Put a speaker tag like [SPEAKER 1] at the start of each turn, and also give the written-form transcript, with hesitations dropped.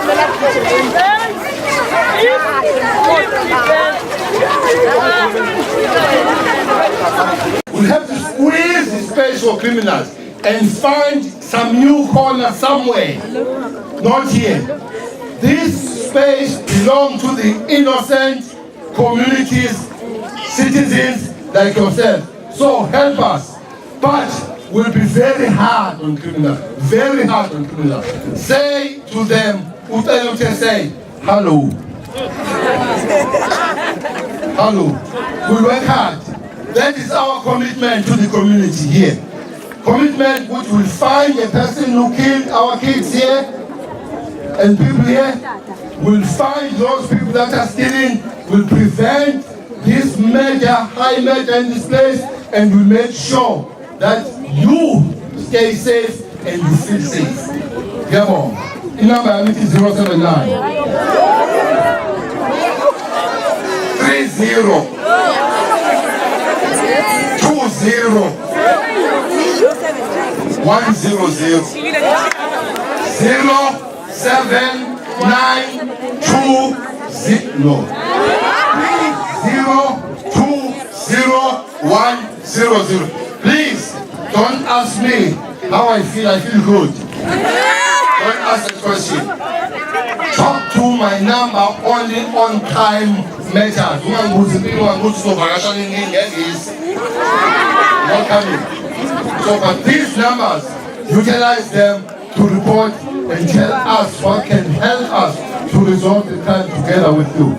[SPEAKER 1] We have to squeeze the space for criminals and find some new corner somewhere. Not here. This space belongs to the innocent communities, citizens like yourself. So help us. But we'll be very hard on criminals. Very hard on criminals. Say to them, say, hello. Hello. We work hard. That is our commitment to the community here. Commitment which will find a person who killed our kids here and people here. Will find those people that are stealing. Will prevent this major, high major in this place, and will make sure that you stay safe and you feel safe. Gabon. In number 079 30 20 100 079200100. Please don't ask me how I feel. I feel good. Don't ask that question. Talk to my number only on time matters. Not coming. So, but these numbers, utilize them to report and tell us what can help us to resolve the crime together with you.